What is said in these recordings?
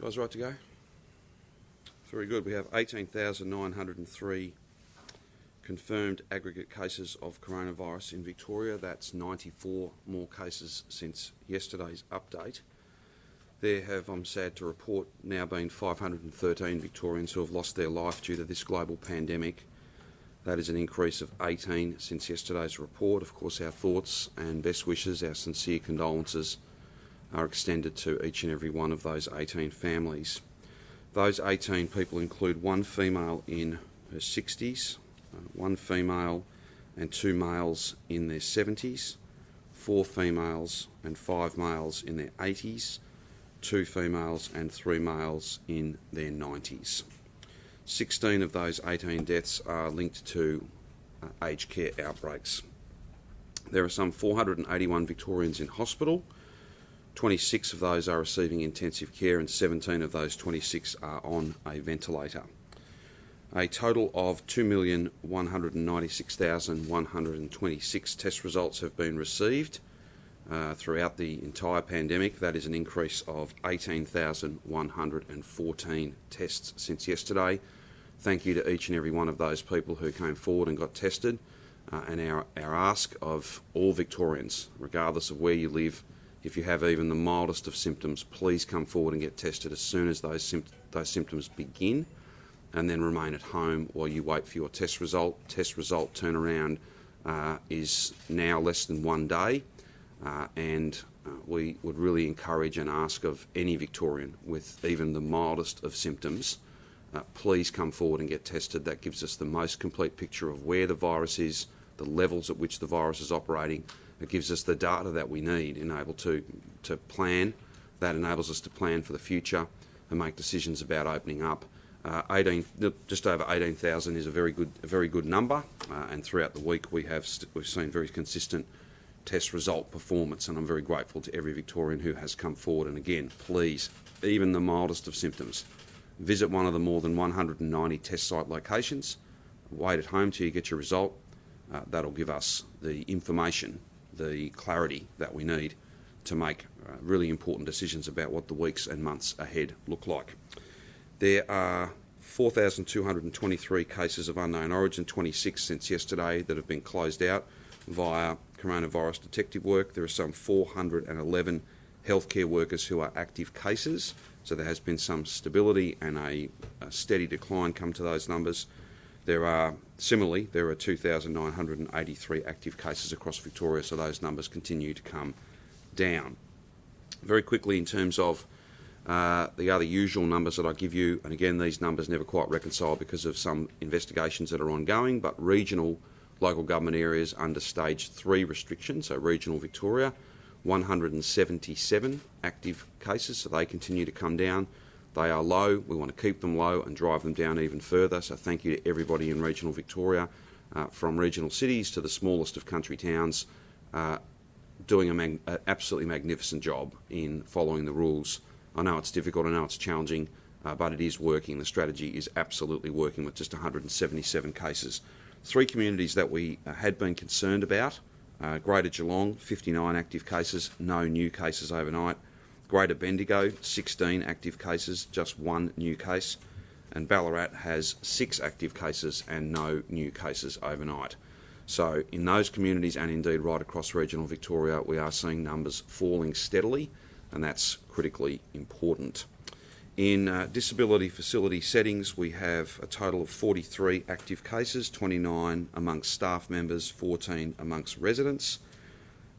Guys, right to go? Very good. We have 18,903 confirmed aggregate cases of coronavirus in Victoria. That's 94 more cases since yesterday's update. There have, I'm sad to report, now been 513 Victorians who have lost their life due to this global pandemic. That is an increase of 18 since yesterday's report. Of course, our thoughts and best wishes, our sincere condolences are extended to each and every one of those 18 families. Those 18 people include one female in her 60s, one female and two males in their 70s, four females and five males in their 80s, two females and three males in their 90s. 16 of those 18 deaths are linked to aged care outbreaks. There are some 481 Victorians in hospital. 26 of those are receiving intensive care and 17 of those 26 are on a ventilator. A total of 2,196,126 test results have been received throughout the entire pandemic. That is an increase of 18,114 tests since yesterday. Thank you to each and every one of those people who came forward and got tested. And our ask of all Victorians, regardless of where you live, if you have even the mildest of symptoms, please come forward and get tested as soon as those symptoms begin, and then remain at home while you wait for your test result. Test result turnaround is now less than 1 day, and we would really encourage and ask of any Victorian with even the mildest of symptoms, please come forward and get tested. That gives us the most complete picture of where the virus is, the levels at which the virus is operating. It gives us the data that we need and able to plan. That enables us to plan for the future and make decisions about opening up. Just over 18,000 is a very good number, and throughout the week we've seen very consistent test result performance, and I'm very grateful to every Victorian who has come forward. And again, please, even the mildest of symptoms, visit one of the more than 190 test site locations. Wait at home till you get your result. That'll give us the information, the clarity that we need to make really important decisions about what the weeks and months ahead look like. There are 4,223 cases of unknown origin, 26 since yesterday, that have been closed out via coronavirus detective work. There are some 411 healthcare workers who are active cases, so there has been some stability and a steady decline come to those numbers. There are 2,983 active cases across Victoria, so those numbers continue to come down. Very quickly, in terms of the other usual numbers that I give you, and again, these numbers never quite reconcile because of some investigations that are ongoing, but regional local government areas under stage 3 restrictions, so regional Victoria, 177 active cases, so they continue to come down. They are low. We want to keep them low and drive them down even further. So thank you to everybody in regional Victoria, from regional cities to the smallest of country towns, doing an absolutely magnificent job in following the rules. I know it's difficult, I know it's challenging, but it is working. The strategy is absolutely working with just 177 cases. 3 communities that we had been concerned about: Greater Geelong, 59 active cases, no new cases overnight. Greater Bendigo, 16 active cases, just 1 new case. And Ballarat has 6 active cases and no new cases overnight. So in those communities, and indeed right across regional Victoria, we are seeing numbers falling steadily, and that's critically important. In disability facility settings, we have a total of 43 active cases, 29 amongst staff members, 14 amongst residents.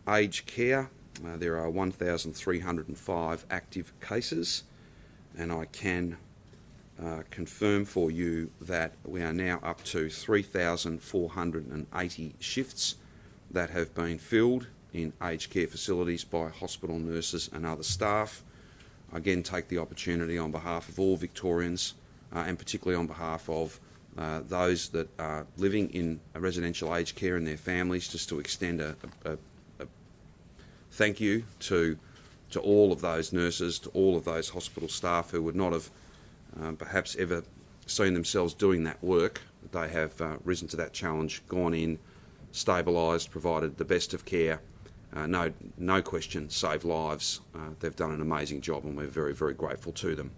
Aged care, there are 1,305 active cases, and I can confirm for you that we are now up to 3,480 shifts that have been filled in aged care facilities by hospital nurses and other staff. I again take the opportunity on behalf of all Victorians, and particularly on behalf of those that are living in a residential aged care and their families, just to extend a thank you to all of those nurses, to all of those hospital staff who would not have perhaps ever seen themselves doing that work. They have risen to that challenge, gone in, stabilised, provided the best of care, no question, save lives. They've done an amazing job, and we're very, very grateful to them.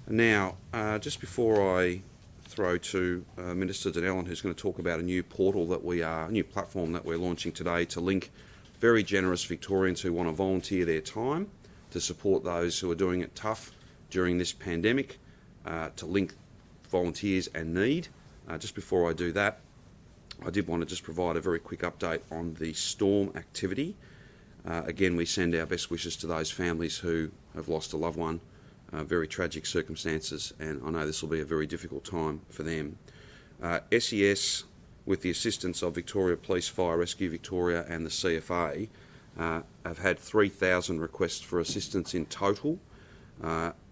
Now, just before I throw to Minister Donnellan, who's going to talk about a new new platform that we're launching today to link very generous Victorians who want to volunteer their time to support those who are doing it tough during this pandemic, to link volunteers and need. Just before I do that, I did want to just provide a very quick update on the storm activity. Again, we send our best wishes to those families who have lost a loved one. Very tragic circumstances, and I know this will be a very difficult time for them. SES, with the assistance of Victoria Police, Fire Rescue Victoria and the CFA, have had 3,000 requests for assistance in total.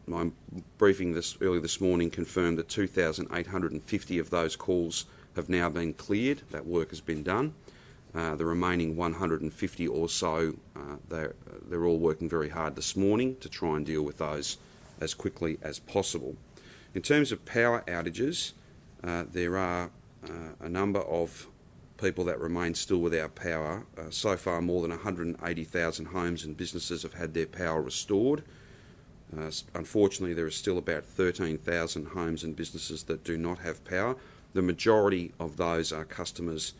My briefing early this morning confirmed that 2,850 of those calls have now been cleared. That work has been done. The remaining 150 or so, they're all working very hard this morning to try and deal with those as quickly as possible. In terms of power outages, there are a number of people that remain still without power. So far, more than 180,000 homes and businesses have had their power restored. Unfortunately, there are still about 13,000 homes and businesses that do not have power. The majority of those are customers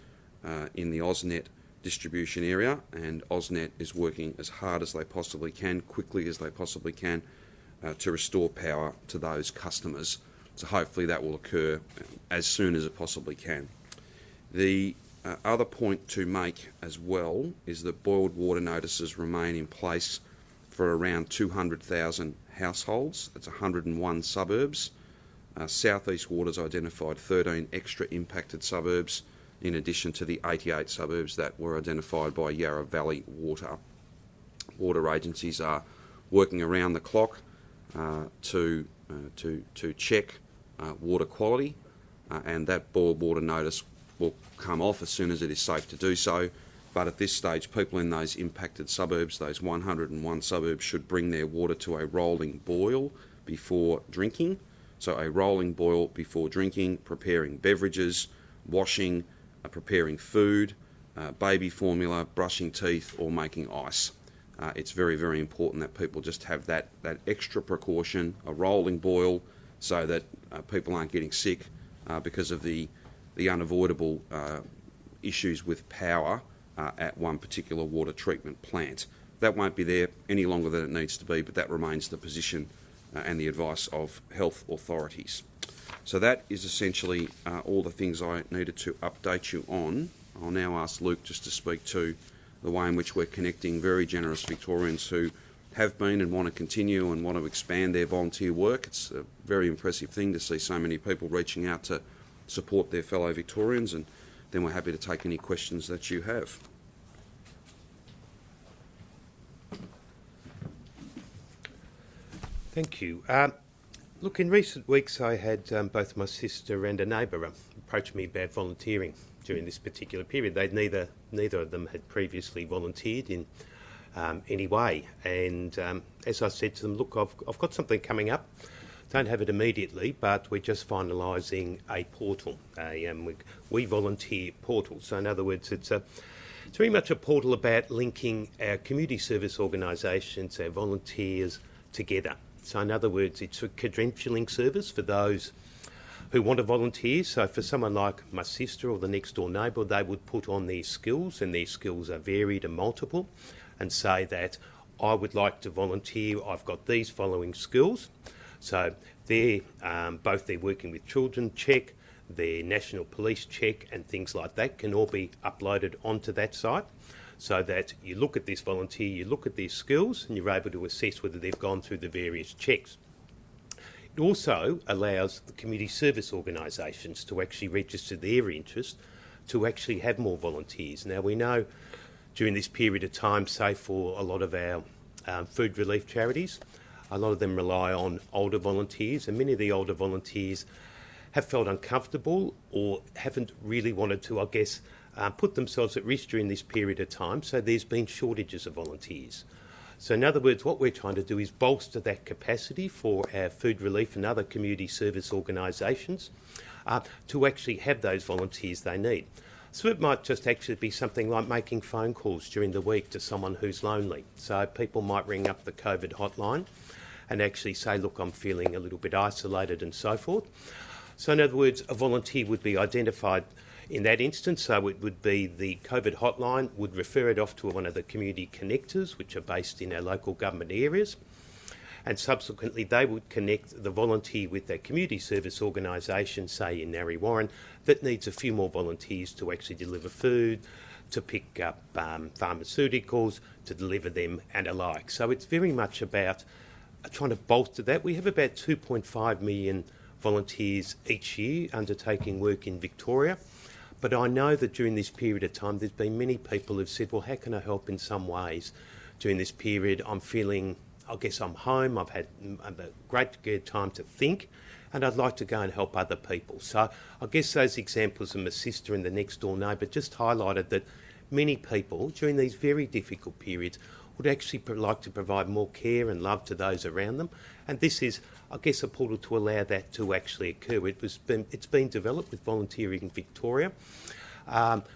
in the AusNet distribution area, and AusNet is working as hard as they possibly can, quickly as they possibly can, to restore power to those customers. So hopefully that will occur as soon as it possibly can. The other point to make as well is that boiled water notices remain in place for around 200,000 households. That's 101 suburbs. South East Water's identified 13 extra impacted suburbs, in addition to the 88 suburbs that were identified by Yarra Valley Water. Water agencies are working around the clock to check water quality, and that boiled water notice will come off as soon as it is safe to do so. But at this stage, people in those impacted suburbs, those 101 suburbs, should bring their water to a rolling boil before drinking. So a rolling boil before drinking, preparing beverages, washing, preparing food, baby formula, brushing teeth, or making ice. It's very, very important that people just have that extra precaution, a rolling boil, so that people aren't getting sick because of the unavoidable issues with power at one particular water treatment plant. That won't be there any longer than it needs to be, but that remains the position and the advice of health authorities. So that is essentially all the things I needed to update you on. I'll now ask Luke just to speak to the way in which we're connecting very generous Victorians who have been and want to continue and want to expand their volunteer work. It's a very impressive thing to see so many people reaching out to support their fellow Victorians, and then we're happy to take any questions that you have. Thank you. Look, in recent weeks I had both my sister and a neighbour approach me about volunteering during this particular period. Neither of them had previously volunteered in any way, and as I said to them, look, I've got something coming up. Don't have it immediately, but we're just finalising a portal, We Volunteer portal. So in other words, it's very much a portal about linking our community service organisations, our volunteers together. So in other words, it's a credentialing service for those who want to volunteer. So for someone like my sister or the next door neighbour, they would put on their skills, and their skills are varied and multiple, and say that I would like to volunteer, I've got these following skills. So they're both their working with children check, their national police check and things like that can all be uploaded onto that site, so that you look at this volunteer, you look at their skills, and you're able to assess whether they've gone through the various checks. It also allows the community service organisations to actually register their interest to actually have more volunteers. Now, we know during this period of time, say for a lot of our food relief charities, a lot of them rely on older volunteers, and many of the older volunteers have felt uncomfortable or haven't really wanted to, I guess, put themselves at risk during this period of time, so there's been shortages of volunteers. So in other words, what we're trying to do is bolster that capacity for our food relief and other community service organisations to actually have those volunteers they need. So it might just actually be something like making phone calls during the week to someone who's lonely. So people might ring up the COVID hotline and actually say, look, I'm feeling a little bit isolated and so forth. So in other words, a volunteer would be identified in that instance. So it would be the COVID hotline would refer it off to one of the community connectors, which are based in our local government areas. And subsequently they would connect the volunteer with their community service organisation, say in Narre Warren, that needs a few more volunteers to actually deliver food, to pick up pharmaceuticals, to deliver them and alike. So it's very much about trying to bolster that. We have about 2.5 million volunteers each year undertaking work in Victoria. But I know that during this period of time, there's been many people who've said, well, how can I help in some ways during this period? I'm feeling, I guess I'm home, I've had a great time to think, and I'd like to go and help other people. So I guess those examples of my sister and the next door neighbour just highlighted that many people during these very difficult periods would actually like to provide more care and love to those around them. And this is, I guess, a portal to allow that to actually occur. It's been developed with Volunteering in Victoria.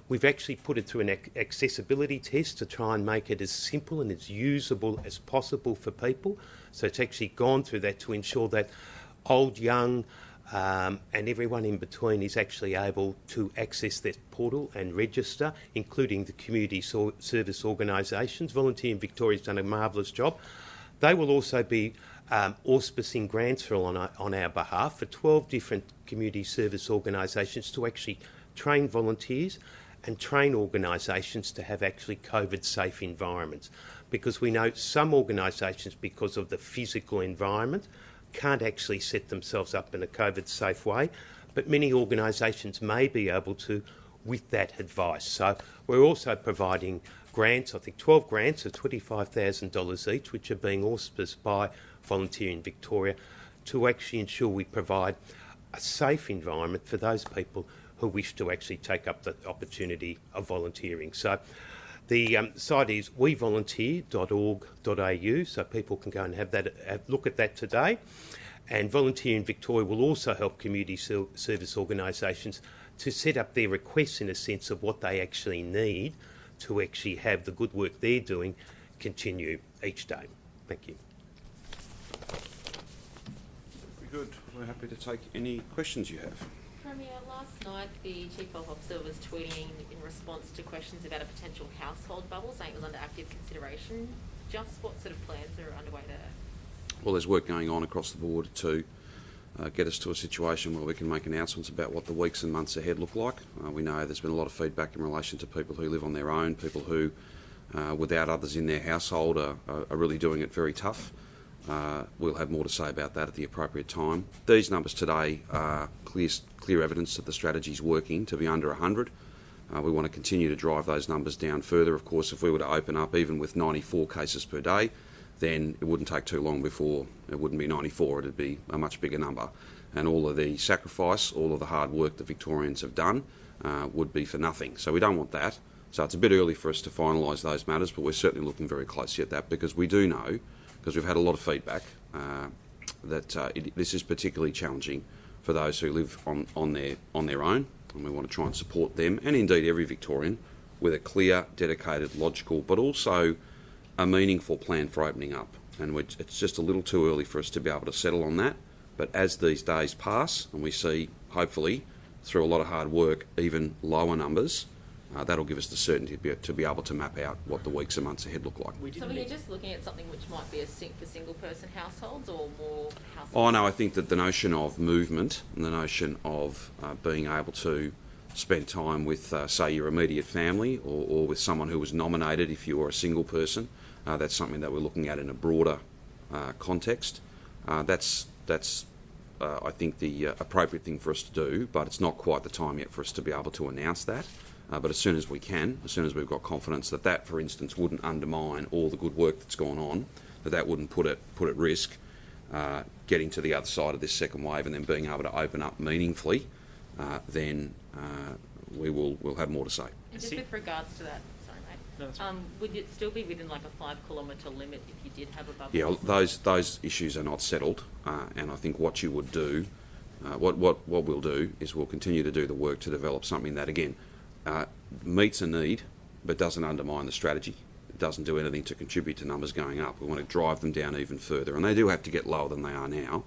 We've actually put it through an accessibility test to try and make it as simple and as usable as possible for people. So it's actually gone through that to ensure that old, young, and everyone in between is actually able to access that portal and register, including the community service organisations. Volunteer in Victoria has done a marvellous job. They will also be auspicing grants on our behalf for 12 different community service organisations to actually train volunteers and train organisations to have actually COVID-safe environments. Because we know some organisations, because of the physical environment, can't actually set themselves up in a COVID-safe way, but many organisations may be able to with that advice. So we're also providing grants, I think 12 grants of $25,000 each, which are being auspiced by Volunteer in Victoria to actually ensure we provide a safe environment for those people who wish to actually take up the opportunity of volunteering. So the site is wevolunteer.org.au, so people can go and have look at that today. And Volunteer in Victoria will also help community service organisations to set up their requests in a sense of what they actually need to actually have the good work they're doing continue each day. Thank you. Very good. We're happy to take any questions you have. Premier, last night the Chief Health Officer was tweeting in response to questions about a potential household bubble, saying it was under active consideration. Just what sort of plans are underway there? Well, there's work going on across the board to get us to a situation where we can make announcements about what the weeks and months ahead look like. We know there's been a lot of feedback in relation to people who live on their own, people who, without others in their household, are really doing it very tough. We'll have more to say about that at the appropriate time. These numbers today are clear evidence that the strategy is working to be under 100. We want to continue to drive those numbers down further. Of course, if we were to open up even with 94 cases per day, then it wouldn't take too long before it wouldn't be 94, it'd be a much bigger number. And all of the sacrifice, all of the hard work that Victorians have done would be for nothing. So we don't want that. So it's a bit early for us to finalise those matters, but we're certainly looking very closely at that because we do know, because we've had a lot of feedback, that this is particularly challenging for those who live on their own, and we want to try and support them, and indeed every Victorian, with a clear, dedicated, logical, but also a meaningful plan for opening up. And it's just a little too early for us to be able to settle on that. But as these days pass, and we see, hopefully, through a lot of hard work, even lower numbers, that'll give us the certainty to be able to map out what the weeks and months ahead look like. So are you just looking at something which might be for single-person households or more households? Oh no, I think that the notion of movement and the notion of being able to spend time with, say, your immediate family or with someone who was nominated if you are a single person, that's something that we're looking at in a broader context. That's I think, the appropriate thing for us to do, but it's not quite the time yet for us to be able to announce that. But as soon as we can, as soon as we've got confidence that, for instance, wouldn't undermine all the good work that's gone on, that wouldn't put at risk getting to the other side of this second wave and then being able to open up meaningfully, then we'll have more to say. And just with regards to that, sorry mate, would it still be within like a 5-kilometre limit if you did have a bubble? Yeah, those issues are not settled, and I think what you would do, what we'll do is we'll continue to do the work to develop something that, again, meets a need but doesn't undermine the strategy. It doesn't do anything to contribute to numbers going up. We want to drive them down even further, and they do have to get lower than they are now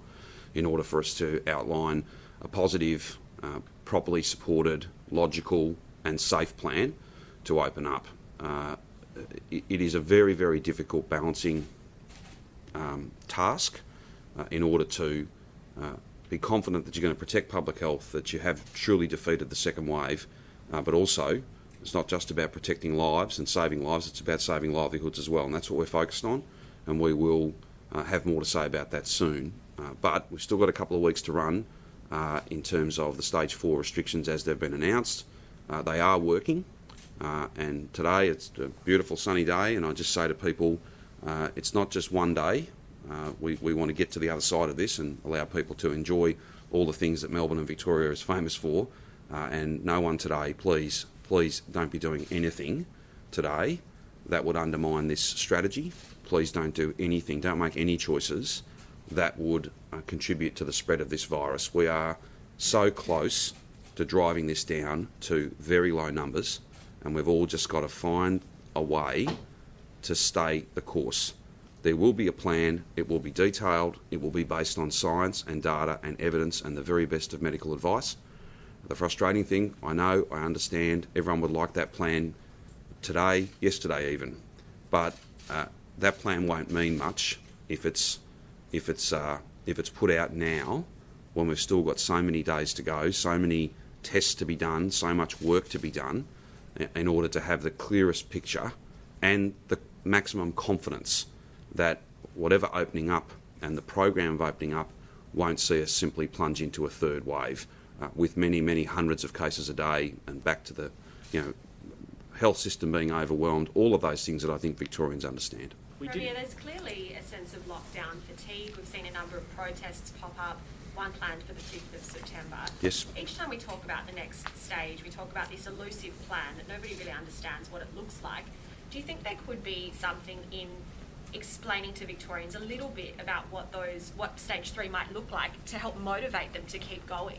in order for us to outline a positive, properly supported, logical and safe plan to open up. It is a very, very difficult balancing task in order to be confident that you're going to protect public health, that you have truly defeated the second wave, but also it's not just about protecting lives and saving lives, it's about saving livelihoods as well, and that's what we're focused on, and we will have more to say about that soon. But we've still got a couple of weeks to run in terms of the stage 4 restrictions as they've been announced. They are working, and today it's a beautiful sunny day, and I just say to people, it's not just one day. We want to get to the other side of this and allow people to enjoy all the things that Melbourne and Victoria is famous for, and no one today, please don't be doing anything today that would undermine this strategy. Please don't do anything, don't make any choices that would contribute to the spread of this virus. We are so close to driving this down to very low numbers, and we've all just got to find a way to stay the course. There will be a plan, it will be detailed, it will be based on science and data and evidence and the very best of medical advice. The frustrating thing, I know, I understand, everyone would like that plan today, yesterday even, but that plan won't mean much if it's put out now, when we've still got so many days to go, so many tests to be done, so much work to be done, in order to have the clearest picture and the maximum confidence that whatever opening up and the program of opening up won't see us simply plunge into a third wave with many, many hundreds of cases a day and back to the health system being overwhelmed, all of those things that I think Victorians understand. Javier, there's clearly a sense of lockdown fatigue. We've seen a number of protests pop up, one planned for the 5th of September. Yes. Each time we talk about the next stage, we talk about this elusive plan that nobody really understands what it looks like. Do you think there could be something in explaining to Victorians a little bit about what stage 3 might look like to help motivate them to keep going?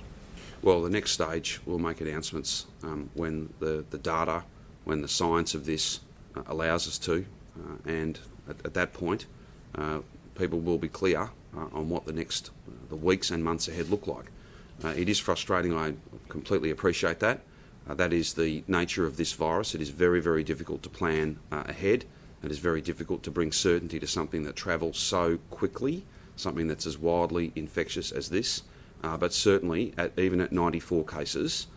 Well, the next stage we'll make announcements when the data, when the science of this allows us to, and at that point people will be clear on what the weeks and months ahead look like. It is frustrating, I completely appreciate that. That is the nature of this virus. It is very, very difficult to plan ahead. It is very difficult to bring certainty to something that travels so quickly, something that's as wildly infectious as this. But certainly, even at 94 cases,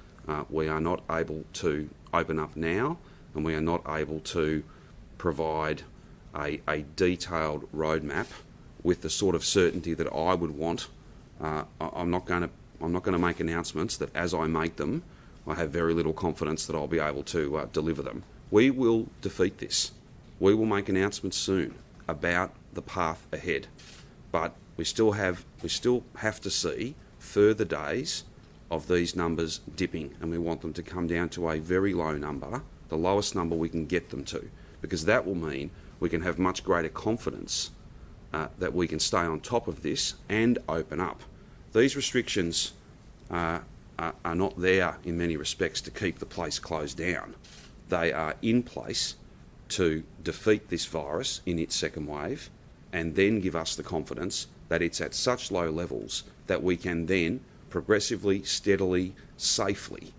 we are not able to open up now, and we are not able to provide a detailed roadmap with the sort of certainty that I would want. I'm not going to make announcements that, as I make them, I have very little confidence that I'll be able to deliver them. We will defeat this. We will make announcements soon about the path ahead, but we still have to see further days of these numbers dipping, and we want them to come down to a very low number, the lowest number we can get them to, because that will mean we can have much greater confidence that we can stay on top of this and open up. These restrictions are not there in many respects to keep the place closed down. They are in place to defeat this virus in its second wave and then give us the confidence that it's at such low levels that we can then progressively, steadily, safely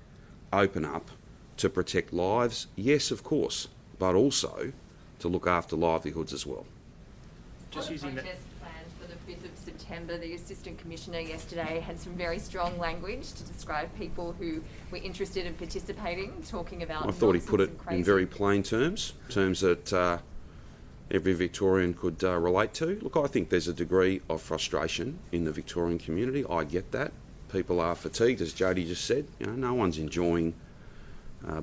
open up to protect lives, yes, of course, but also to look after livelihoods as well. Just using that. Protest planned for the 5th of September, the Assistant Commissioner yesterday had some very strong language to describe people who were interested in participating, talking about. I thought he put it in very plain terms that every Victorian could relate to. Look, I think there's a degree of frustration in the Victorian community. I get that. People are fatigued, as Jody just said. No one's enjoying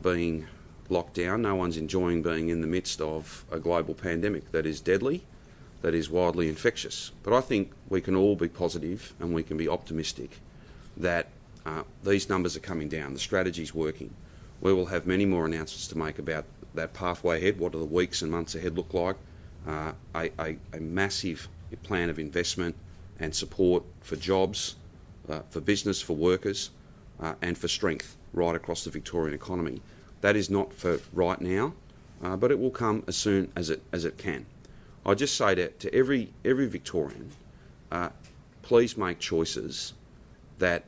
being locked down. No one's enjoying being in the midst of a global pandemic that is deadly, that is widely infectious. But I think we can all be positive and we can be optimistic that these numbers are coming down. The strategy's working. We will have many more announcements to make about that pathway ahead. What do the weeks and months ahead look like? A massive plan of investment and support for jobs, for business, for workers, and for strength right across the Victorian economy. That is not for right now, but it will come as soon as it can. I just say to every Victorian, please make choices that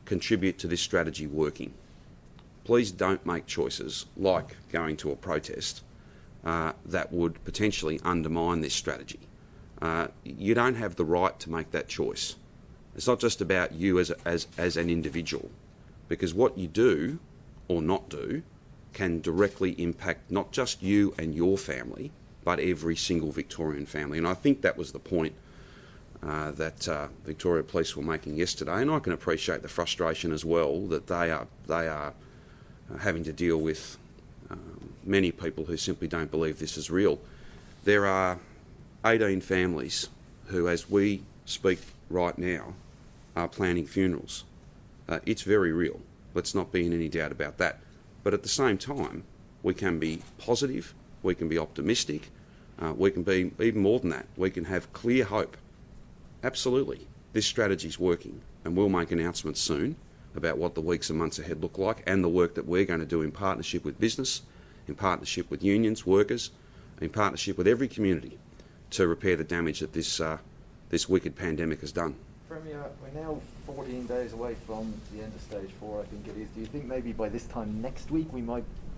contribute to this strategy working. Please don't make choices like going to a protest that would potentially undermine this strategy. You don't have the right to make that choice. It's not just about you as an individual, because what you do or not do can directly impact not just you and your family, but every single Victorian family. And I think that was the point that Victoria Police were making yesterday, and I can appreciate the frustration as well that they are having to deal with many people who simply don't believe this is real. There are 18 families who, as we speak right now, are planning funerals. It's very real. Let's not be in any doubt about that. But at the same time, we can be positive, we can be optimistic, we can be even more than that. We can have clear hope. Absolutely, this strategy's working, and we'll make announcements soon about what the weeks and months ahead look like, and the work that we're going to do in partnership with business, in partnership with unions, workers, in partnership with every community to repair the damage that this wicked pandemic has done. Premier, we're now 14 days away from the end of stage 4, I think it is. Do you think maybe by this time next week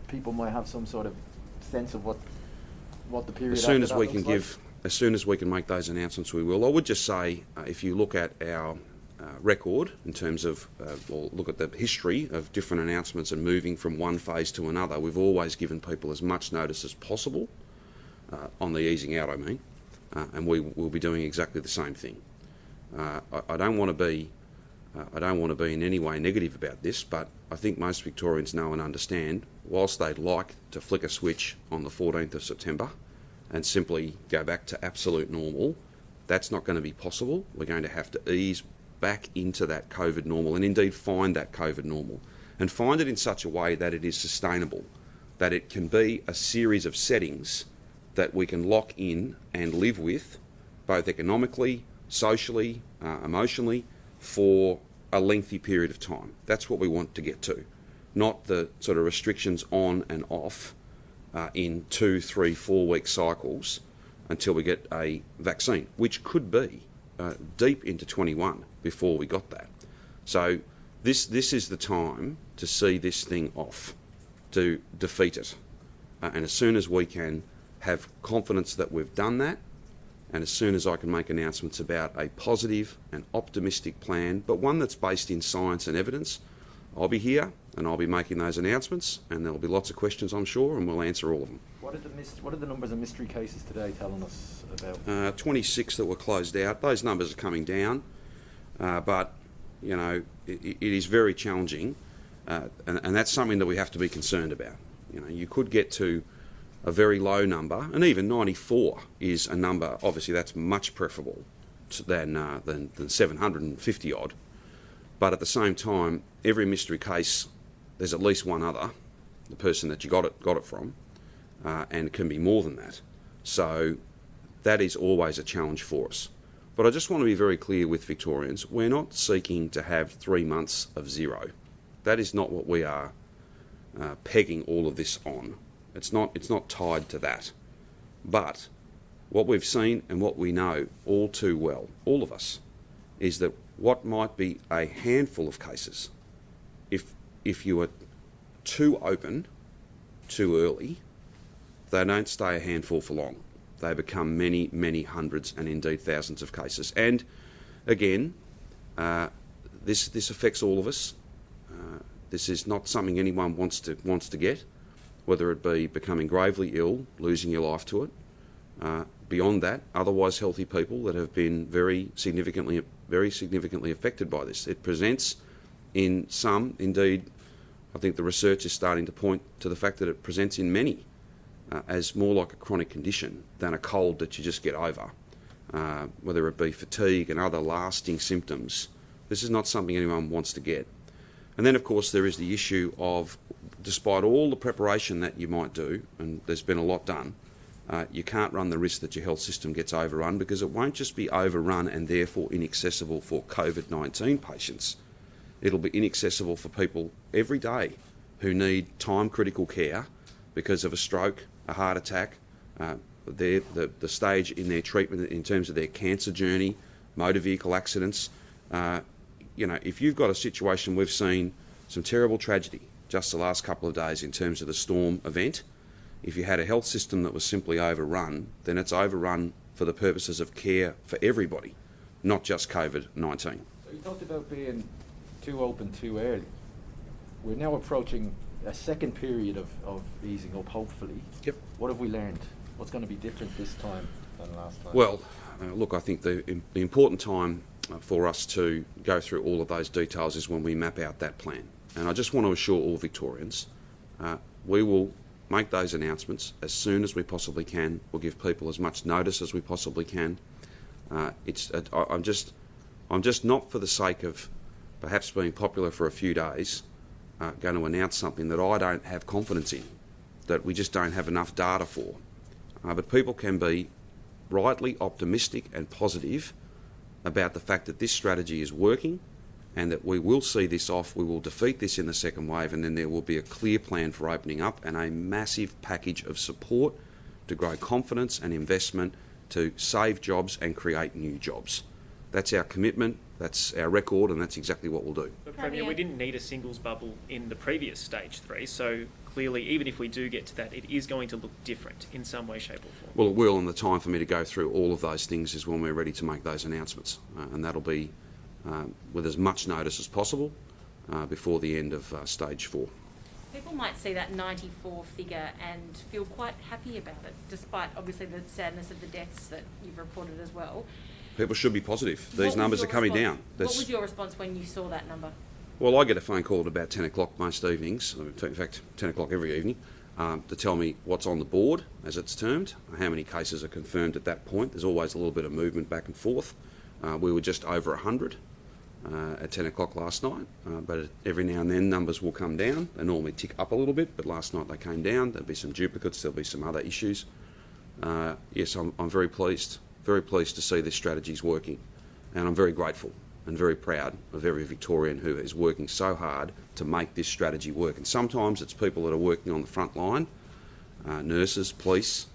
people might have some sort of sense of what the period As soon as after we that can looks like? as soon as we can make those announcements, we will. I would just say, if you look at our record in terms of, or look at the history of different announcements and moving from one phase to another, we've always given people as much notice as possible on the easing out, and we will be doing exactly the same thing. I don't want to be in any way negative about this, but I think most Victorians know and understand, whilst they'd like to flick a switch on the 14th of September and simply go back to absolute normal, that's not going to be possible. We're going to have to ease back into that COVID normal, and indeed find that COVID normal, and find it in such a way that it is sustainable, that it can be a series of settings that we can lock in and live with, both economically, socially, emotionally, for a lengthy period of time. That's what we want to get to, not the sort of restrictions on and off in 2, 3, 4 week cycles until we get a vaccine, which could be deep into 21 before we got that. So this is the time to see this thing off, to defeat it. And as soon as we can have confidence that we've done that, and as soon as I can make announcements about a positive and optimistic plan, but one that's based in science and evidence, I'll be here and I'll be making those announcements, and there'll be lots of questions, I'm sure, and we'll answer all of them. What are the numbers of mystery cases today telling us about? 26 that were closed out. Those numbers are coming down, but you know it is very challenging, and that's something that we have to be concerned about. You know, you could get to a very low number, and even 94 is a number. Obviously, that's much preferable than 750 odd. But at the same time, every mystery case, there's at least one other, the person that you got it from, and it can be more than that. So that is always a challenge for us. But I just want to be very clear with Victorians, we're not seeking to have 3 months of zero. That is not what we are pegging all of this on. It's not tied to that. But what we've seen and what we know all too well, all of us, is that what might be a handful of cases, if you are too open too early, they don't stay a handful for long. They become many, many hundreds and indeed thousands of cases. And again, this affects all of us. This is not something anyone wants to get, whether it be becoming gravely ill, losing your life to it. Beyond that, otherwise healthy people that have been very significantly affected by this. It presents in some, indeed, I think the research is starting to point to the fact that it presents in many as more like a chronic condition than a cold that you just get over, whether it be fatigue and other lasting symptoms. This is not something anyone wants to get. And then, of course, there is the issue of, despite all the preparation that you might do, and there's been a lot done, you can't run the risk that your health system gets overrun, because it won't just be overrun and therefore inaccessible for COVID-19 patients. It'll be inaccessible for people every day who need time-critical care because of a stroke, a heart attack, the stage in their treatment in terms of their cancer journey, motor vehicle accidents. If you've got a situation, we've seen some terrible tragedy just the last couple of days in terms of the storm event. If you had a health system that was simply overrun, then it's overrun for the purposes of care for everybody, not just COVID-19. So you talked about being too open too early. We're now approaching a second period of easing up, hopefully. Yep. What have we learned? What's going to be different this time than last time? Well, look, I think the important time for us to go through all of those details is when we map out that plan. And I just want to assure all Victorians, we will make those announcements as soon as we possibly can. We'll give people as much notice as we possibly can. I'm just not, for the sake of perhaps being popular for a few days, going to announce something that I don't have confidence in, that we just don't have enough data for. But people can be rightly optimistic and positive about the fact that this strategy is working and that we will see this off, we will defeat this in the second wave, and then there will be a clear plan for opening up and a massive package of support to grow confidence and investment, to save jobs and create new jobs. That's our commitment, that's our record, and that's exactly what we'll do. But Premier, we didn't need a singles bubble in the previous stage 3, so clearly, even if we do get to that, it is going to look different in some way, shape or form. Well, it will, and the time for me to go through all of those things is when we're ready to make those announcements, and that'll be with as much notice as possible before the end of stage 4. People might see that 94 figure and feel quite happy about it, despite obviously the sadness of the deaths that you've reported as well. People should be positive. What These was numbers your are coming response? down. What was your response when you saw that number? Well, I get a phone call at about 10 o'clock most evenings, in fact 10 o'clock every evening, to tell me what's on the board, as it's termed, how many cases are confirmed at that point. There's always a little bit of movement back and forth. We were just over 100 at 10 o'clock last night, but every now and then numbers will come down. They normally tick up a little bit, but last night they came down. There'll be some duplicates, there'll be some other issues. Yes, I'm very pleased to see this strategy's working, and I'm very grateful and very proud of every Victorian who is working so hard to make this strategy work. And sometimes it's people that are working on the front line, nurses, police,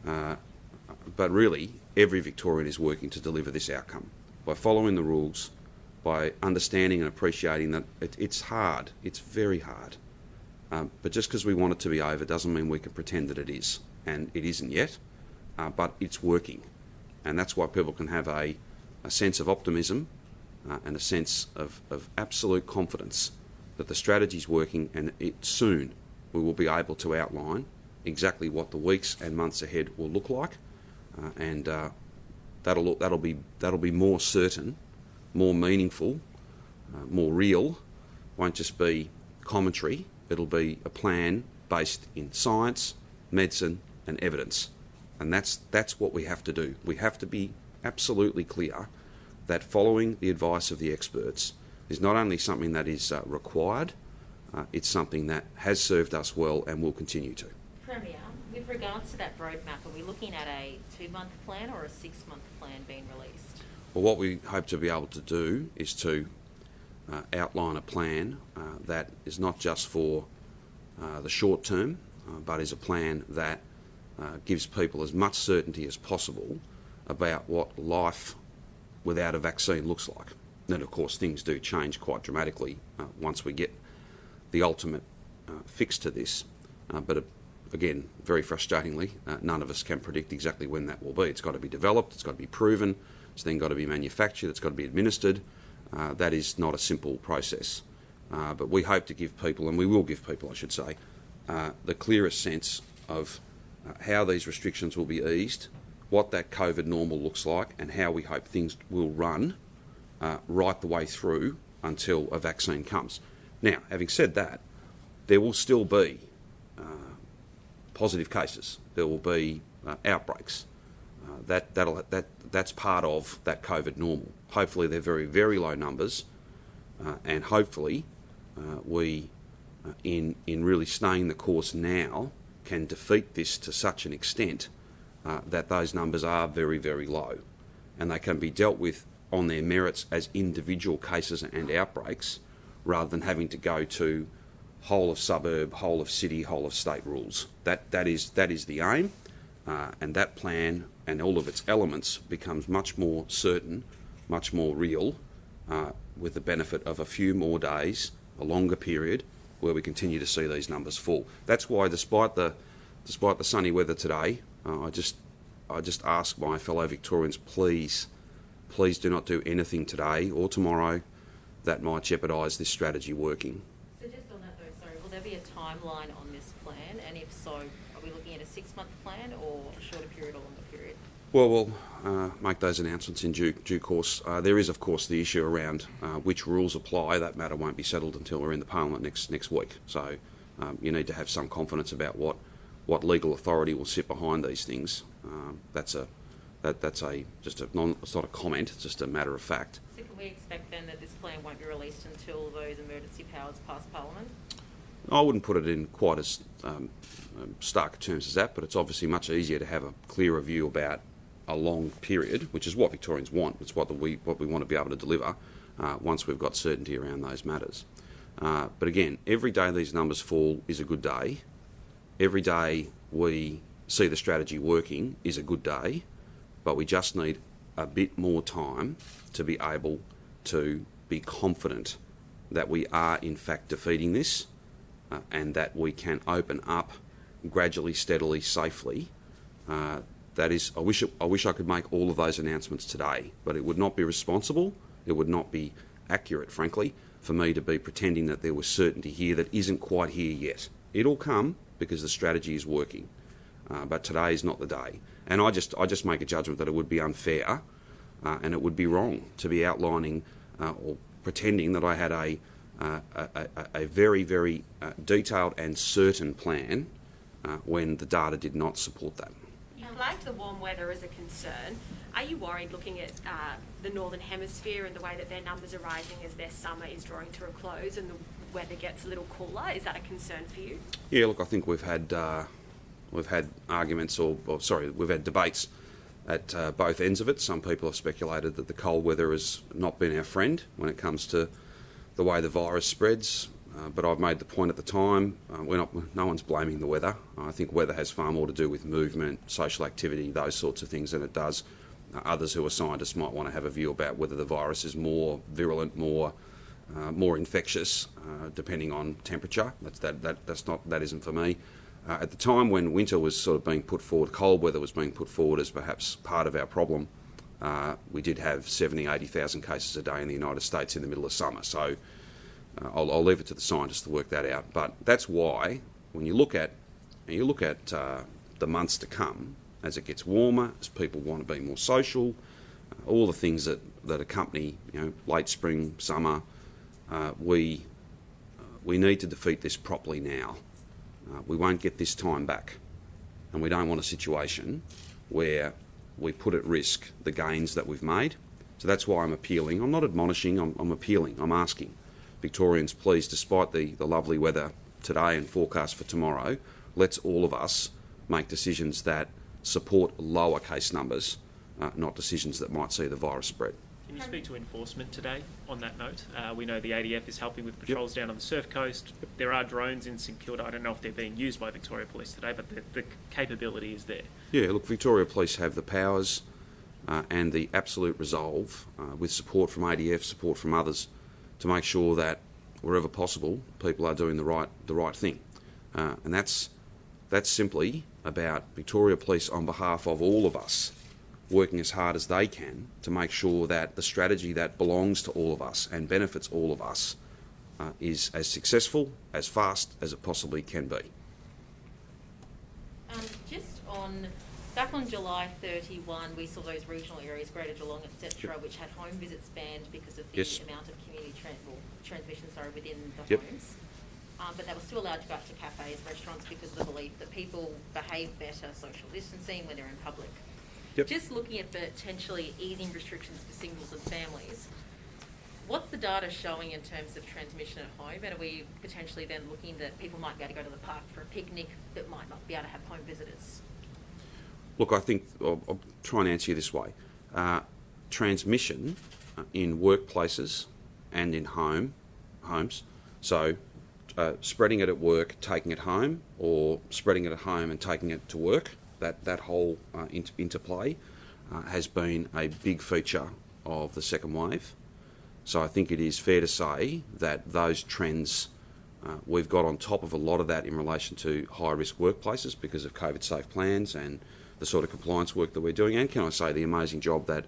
but really every Victorian is working to deliver this outcome by following the rules, by understanding and appreciating that it's hard, it's very hard. But just because we want it to be over doesn't mean we can pretend that it is, and it isn't yet, but it's working. And that's why people can have a sense of optimism and a sense of absolute confidence that the strategy's working, and soon we will be able to outline exactly what the weeks and months ahead will look like, and that'll be more certain, more meaningful, more real. Won't just be commentary. It'll be a plan based in science, medicine, and evidence, and that's what we have to do. We have to be absolutely clear that following the advice of the experts is not only something that is required, it's something that has served us well and will continue to. Premier, with regards to that roadmap, are we looking at a 2-month plan or a 6-month plan being released? Well, what we hope to be able to do is to outline a plan that is not just for the short term, but is a plan that gives people as much certainty as possible about what life without a vaccine looks like. And of course things do change quite dramatically once we get the ultimate fix to this, but again, very frustratingly, none of us can predict exactly when that will be. It's got to be developed, it's got to be proven, it's then got to be manufactured, it's got to be administered. That is not a simple process, but we hope to give people, and we will give people I should say, the clearest sense of how these restrictions will be eased, what that COVID normal looks like, and how we hope things will run right the way through until a vaccine comes. Now, having said that, there will still be positive cases. There will be outbreaks. That's part of that COVID normal. Hopefully they're very, very low numbers, and hopefully we, in really staying the course now, can defeat this to such an extent that those numbers are very, very low, and they can be dealt with on their merits as individual cases and outbreaks, rather than having to go to whole of suburb, whole of city, whole of state rules. That is the aim, and that plan and all of its elements becomes much more certain, much more real, with the benefit of a few more days, a longer period, where we continue to see these numbers fall. That's why, despite the sunny weather today, I just ask my fellow Victorians, please do not do anything today or tomorrow that might jeopardise this strategy working. So just on that though, sorry, will there be a timeline on this plan? And if so, are we looking at a 6-month plan or a shorter period or longer period? Well, we'll make those announcements in due course. There is, of course, the issue around which rules apply. That matter won't be settled until we're in the Parliament next week. So you need to have some confidence about what legal authority will sit behind these things. That's it's not a comment. It's just a matter of fact. So can we expect then that this plan won't be released until those emergency powers pass Parliament? I wouldn't put it in quite as stark terms as that, but it's obviously much easier to have a clearer view about a long period, which is what Victorians want. It's what we want to be able to deliver once we've got certainty around those matters. But again, every day these numbers fall is a good day. Every day we see the strategy working is a good day, but we just need a bit more time to be able to be confident that we are in fact defeating this, and that we can open up gradually, steadily, safely. That is, I wish I could make all of those announcements today, but it would not be responsible, it would not be accurate, frankly, for me to be pretending that there was certainty here that isn't quite here yet. It'll come because the strategy is working, but today is not the day. And I just make a judgment that it would be unfair and it would be wrong to be outlining or pretending that I had a very, very detailed and certain plan when the data did not support that. You flagged the warm weather as a concern. Are you worried looking at the Northern Hemisphere and the way that their numbers are rising as their summer is drawing to a close and the weather gets a little cooler? Is that a concern for you? Yeah, look, I think we've had arguments we've had debates at both ends of it. Some people have speculated that the cold weather has not been our friend when it comes to the way the virus spreads. But I've made the point at the time, no one's blaming the weather. I think weather has far more to do with movement, social activity, those sorts of things than it does. Others who are scientists might want to have a view about whether the virus is more virulent, more infectious, depending on temperature. That isn't for me. At the time when winter was sort of being put forward, cold weather was being put forward as perhaps part of our problem, we did have 70,000, 80,000 cases a day in the United States in the middle of summer. So I'll leave it to the scientists to work that out. But that's why when you look at the months to come, as it gets warmer, as people want to be more social, all the things that accompany late spring, summer, we need to defeat this properly now. We won't get this time back, and we don't want a situation where we put at risk the gains that we've made. So that's why I'm appealing. I'm not admonishing, I'm appealing. I'm asking Victorians, please, despite the lovely weather today and forecast for tomorrow, let's all of us make decisions that support lower case numbers, not decisions that might see the virus spread. Can you speak to enforcement today on that note? We know the ADF is helping with patrols down on the Surf Coast. There are drones in St Kilda. I don't know if they're being used by Victoria Police today, but the capability is there. Yeah, look, Victoria Police have the powers and the absolute resolve, with support from ADF, support from others, to make sure that wherever possible, people are doing the right thing. And that's simply about Victoria Police on behalf of all of us working as hard as they can to make sure that the strategy that belongs to all of us and benefits all of us is as successful, as fast as it possibly can be. Back on July 31, we saw those regional areas, Greater Geelong, etc., which had home visits banned because of the amount of community transmission within the homes. But they were still allowed to go out to cafes, restaurants, because of the belief that people behave better social distancing when they're in public. Yep. Just looking at potentially easing restrictions for singles and families, what's the data showing in terms of transmission at home? And are we potentially then looking that people might be able to go to the park for a picnic but might not be able to have home visitors? Look, I think I'll try and answer you this way. Transmission in workplaces and in homes, so spreading it at work, taking it home, or spreading it at home and taking it to work. That whole interplay has been a big feature of the second wave. So I think it is fair to say that those trends, we've got on top of a lot of that in relation to high-risk workplaces because of COVID-safe plans and the sort of compliance work that we're doing, and can I say the amazing job that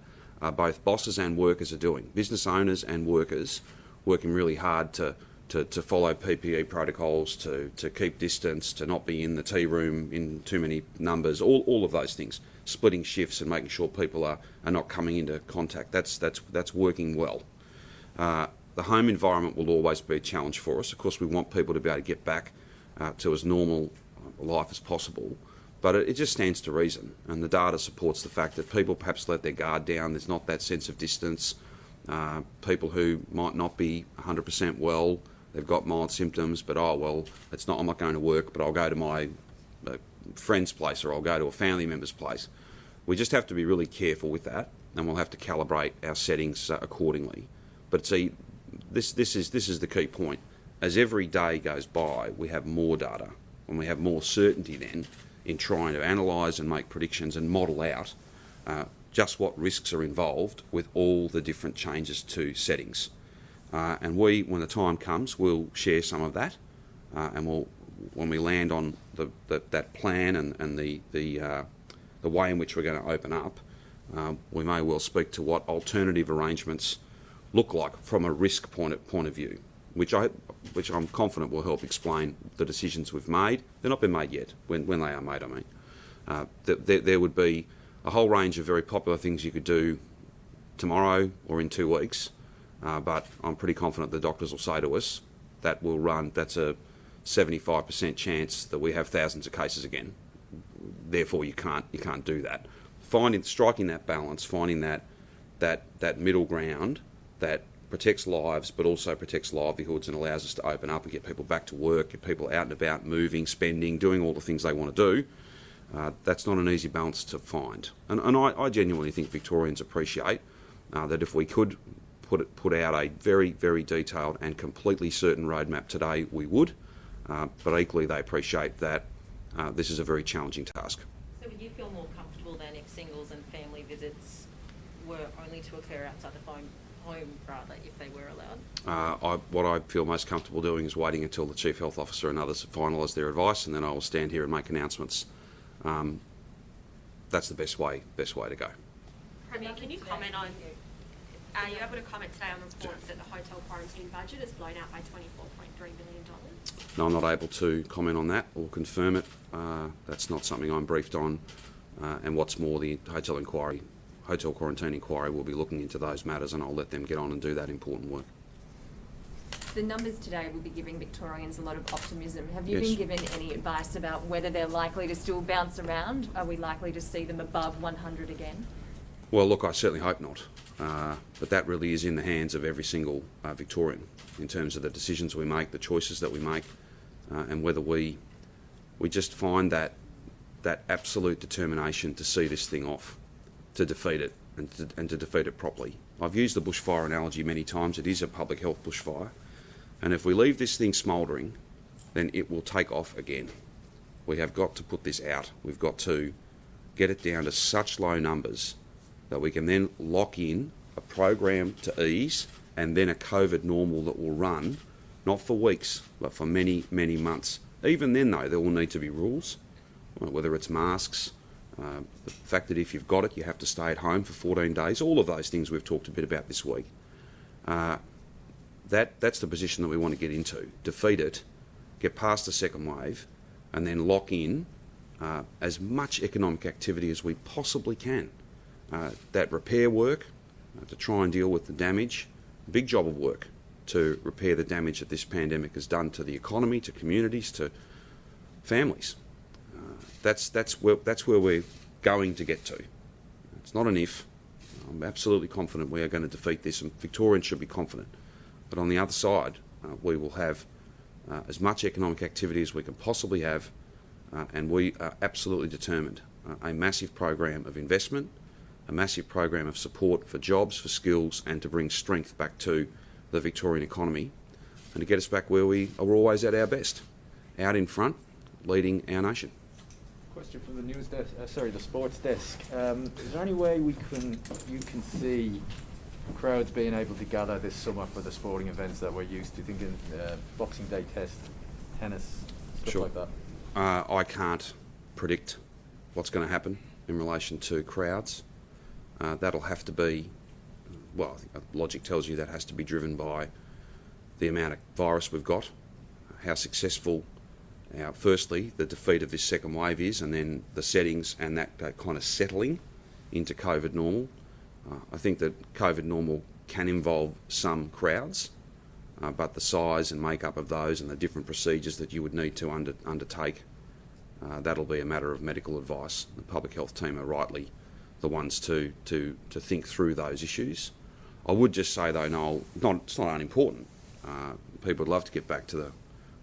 both bosses and workers are doing, business owners and workers working really hard to follow PPE protocols, to keep distance, to not be in the tea room in too many numbers, all of those things, splitting shifts and making sure people are not coming into contact. That's working well. The home environment will always be a challenge for us. Of course, we want people to be able to get back to as normal life as possible, but it just stands to reason, and the data supports the fact that people perhaps let their guard down. There's not that sense of distance. People who might not be 100% well, they've got mild symptoms, but I'm not going to work, but I'll go to my friend's place or I'll go to a family member's place. We just have to be really careful with that, and we'll have to calibrate our settings accordingly. But see, this is the key point. As every day goes by, we have more data, and we have more certainty then in trying to analyse and make predictions and model out just what risks are involved with all the different changes to settings. And when the time comes, we'll share some of that, and when we land on that plan and the way in which we're going to open up, we may well speak to what alternative arrangements look like from a risk point of view, which I'm confident will help explain the decisions we've made. They've not been made yet. When they are made, I mean. There would be a whole range of very popular things you could do tomorrow or in 2 weeks, but I'm pretty confident the doctors will say to us that will run. That's a 75% chance that we have thousands of cases again. Therefore, you can't do that. Striking that balance, finding that middle ground that protects lives but also protects livelihoods and allows us to open up and get people back to work, get people out and about, moving, spending, doing all the things they want to do. That's not an easy balance to find. And I genuinely think Victorians appreciate that if we could put out a very, very detailed and completely certain roadmap today, we would. But equally they appreciate that this is a very challenging task. So would you feel more comfortable then if singles and family visits were only to occur outside the home rather, if they were allowed? What I feel most comfortable doing is waiting until the Chief Health Officer and others finalise their advice, and then I will stand here and make announcements. That's the best way to go. Premier, can you comment on, are you able to comment today on reports that the hotel quarantine budget has blown out by $24.3 billion? No, I'm not able to comment on that or confirm it. That's not something I'm briefed on. And what's more, the hotel quarantine inquiry will be looking into those matters, and I'll let them get on and do that important work. The numbers today will be giving Victorians a lot of optimism. Have you Yes. been given any advice about whether they're likely to still bounce around? Are we likely to see them above 100 again? Well, look, I certainly hope not. But that really is in the hands of every single Victorian in terms of the decisions we make, the choices that we make, and whether we just find that absolute determination to see this thing off, to defeat it, and to defeat it properly. I've used the bushfire analogy many times. It is a public health bushfire. And if we leave this thing smouldering, then it will take off again. We have got to put this out. We've got to get it down to such low numbers that we can then lock in a program to ease and then a COVID normal that will run, not for weeks, but for many, many months. Even then, though, there will need to be rules, whether it's masks, the fact that if you've got it, you have to stay at home for 14 days, all of those things we've talked a bit about this week. That's the position that we want to get into. Defeat it, get past the second wave, and then lock in as much economic activity as we possibly can. That repair work, to try and deal with the damage, big job of work to repair the damage that this pandemic has done to the economy, to communities, to families. That's where we're going to get to. It's not an if. I'm absolutely confident we are going to defeat this, and Victorians should be confident. But on the other side, we will have as much economic activity as we can possibly have, and we are absolutely determined. A massive program of investment, a massive program of support for jobs, for skills, and to bring strength back to the Victorian economy and to get us back where we are always at our best, out in front, leading our nation. Question from the news desk, the sports desk. Is there any way you can see crowds being able to gather this summer for the sporting events that we're used to, thinking Boxing Day test, tennis, stuff Sure. like that? I can't predict what's going to happen in relation to crowds. That'll have to be, well, I think logic tells you that has to be driven by the amount of virus we've got, how successful, firstly, the defeat of this second wave is, and then the settings and that kind of settling into COVID normal. I think that COVID normal can involve some crowds, but the size and makeup of those and the different procedures that you would need to undertake, that'll be a matter of medical advice. The public health team are rightly the ones to think through those issues. I would just say though, Noel, it's not unimportant. People would love to get back to the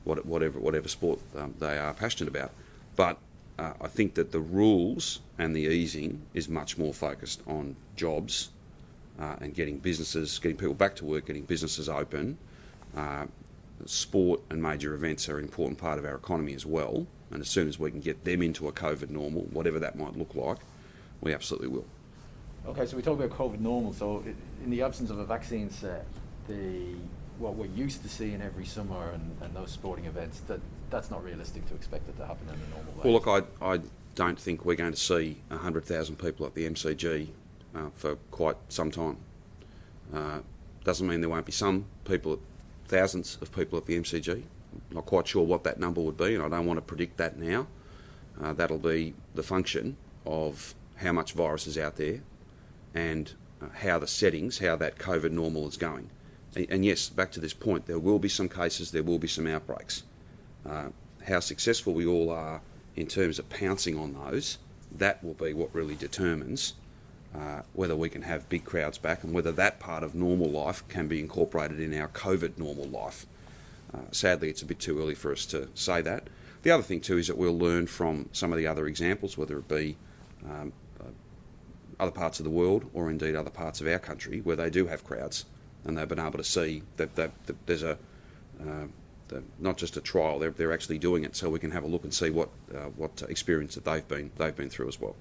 whatever sport they are passionate about, but I think that the rules and the easing is much more focused on jobs and getting people back to work, getting businesses open. Sport and major events are an important part of our economy as well, and as soon as we can get them into a COVID normal, whatever that might look like, we absolutely will. Okay, so we talk about COVID normal. So in the absence of a vaccine set, what we're used to seeing every summer and those sporting events, that's not realistic to expect it to happen in a normal way. Well, look, I don't think we're going to see 100,000 people at the MCG for quite some time. Doesn't mean there won't be some people, thousands of people at the MCG. I'm not quite sure what that number would be, and I don't want to predict that now. That'll be the function of how much virus is out there and how that COVID normal is going. And yes, back to this point, there will be some cases, there will be some outbreaks. How successful we all are in terms of pouncing on those, that will be what really determines whether we can have big crowds back and whether that part of normal life can be incorporated in our COVID normal life. Sadly, it's a bit too early for us to say that. The other thing too is that we'll learn from some of the other examples, whether it be other parts of the world or indeed other parts of our country where they do have crowds, and they've been able to see that there's not just a trial, they're actually doing it, so we can have a look and see what experience that they've been through as well.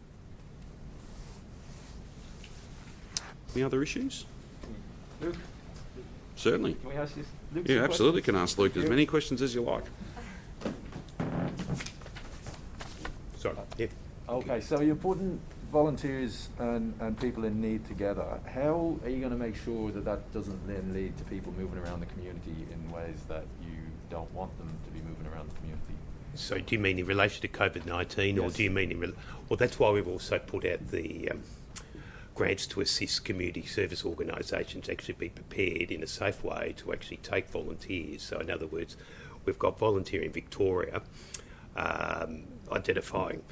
Any other issues? Luke? Certainly. Can we ask you, Luke? Yeah, some absolutely. questions? Can ask Luke as many questions as you like. Sorry. Yeah. Okay, so you're putting volunteers and people in need together. How are you going to make sure that doesn't then lead to people moving around the community in ways that you don't want them to be moving around the community? So do you mean in relation to COVID-19 or Yes. do you mean well, that's why we've also put out the grants to assist community service organisations actually be prepared in a safe way to actually take volunteers. So in other words, we've got Volunteering Victoria identifying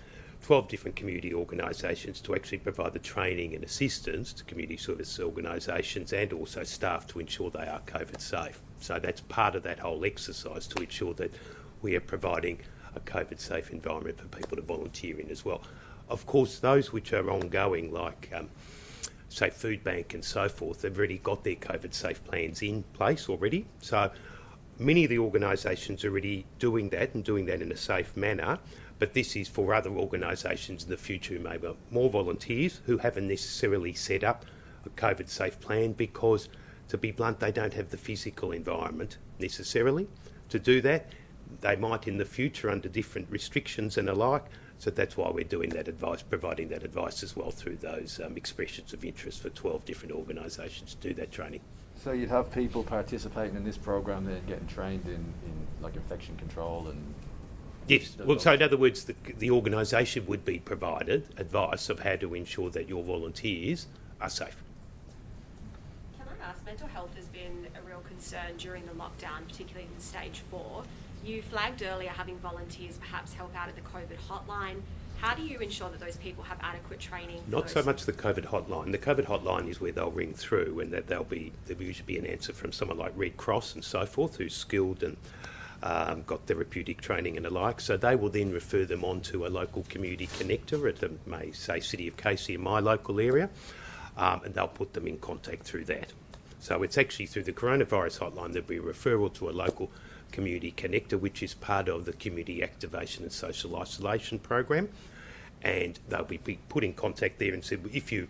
12 different community organisations to actually provide the training and assistance to community service organisations and also staff to ensure they are COVID safe. So that's part of that whole exercise, to ensure that we are providing a COVID safe environment for people to volunteer in as well. Of course, those which are ongoing, like say Food Bank and so forth, they've already got their COVID safe plans in place already. So many of the organisations are already doing that and doing that in a safe manner. But this is for other organisations in the future who may have more volunteers who haven't necessarily set up a COVID safe plan because, to be blunt, they don't have the physical environment necessarily to do that. They might in the future under different restrictions and the like. So that's why we're doing that advice, providing that advice as well through those expressions of interest for 12 different organisations to do that training. So you'd have people participating in this program then getting trained in like infection control and... Yes, well, so in other words, the organisation would be provided advice of how to ensure that your volunteers are safe. Can I ask, mental health has been a real concern during the lockdown, particularly in stage 4. You flagged earlier having volunteers perhaps help out at the COVID hotline. How do you ensure that those people have adequate training? Not so much the COVID hotline. The COVID hotline is where they'll ring through and that there'll usually be an answer from someone like Red Cross and so forth who's skilled and got therapeutic training and the like, so they will then refer them on to a local community connector at the, say, City of Casey in my local area, and they'll put them in contact through that. So it's actually through the coronavirus hotline there'll be a referral to a local community connector, which is part of the community activation and social isolation program, and they'll be put in contact there and said, if you're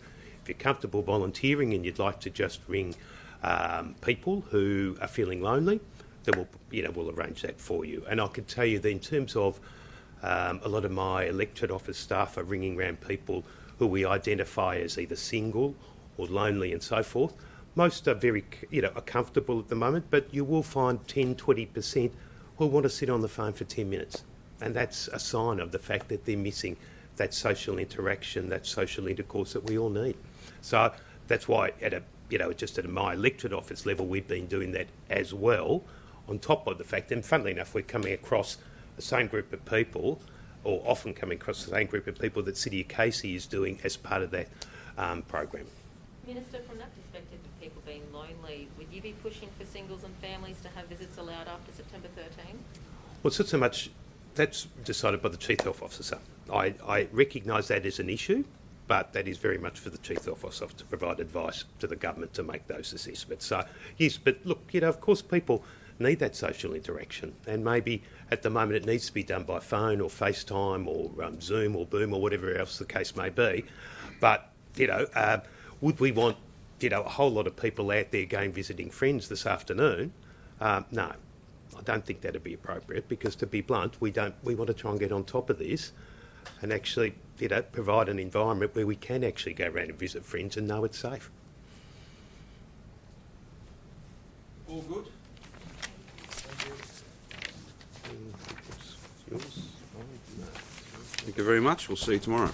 comfortable volunteering and you'd like to just ring people who are feeling lonely, then we'll arrange that for you. And I can tell you that in terms of a lot of my electorate office staff are ringing around people who we identify as either single or lonely and so forth. Most are very, are comfortable at the moment, but you will find 10, 20% who want to sit on the phone for 10 minutes. And that's a sign of the fact that they're missing that social interaction, that social intercourse that we all need. So that's why just at my electorate office level, we've been doing that as well, on top of the fact, and funnily enough, we're coming across the same group of people, or often coming across the same group of people that City of Casey is doing as part of that program. Minister, from that perspective of people being lonely, would you be pushing for singles and families to have visits allowed after September 13? Well, it's not so much, that's decided by the Chief Health Officer. I recognise that as an issue, but that is very much for the Chief Health Officer to provide advice to the government to make those assessments. So, yes, but look, of course people need that social interaction, and maybe at the moment it needs to be done by phone or FaceTime or Zoom or Boom or whatever else the case may be. But, would we want, a whole lot of people out there going visiting friends this afternoon? No, I don't think that'd be appropriate, because to be blunt, we want to try and get on top of this and actually, provide an environment where we can actually go around and visit friends and know it's safe. All good? Thank you very much. We'll see you tomorrow.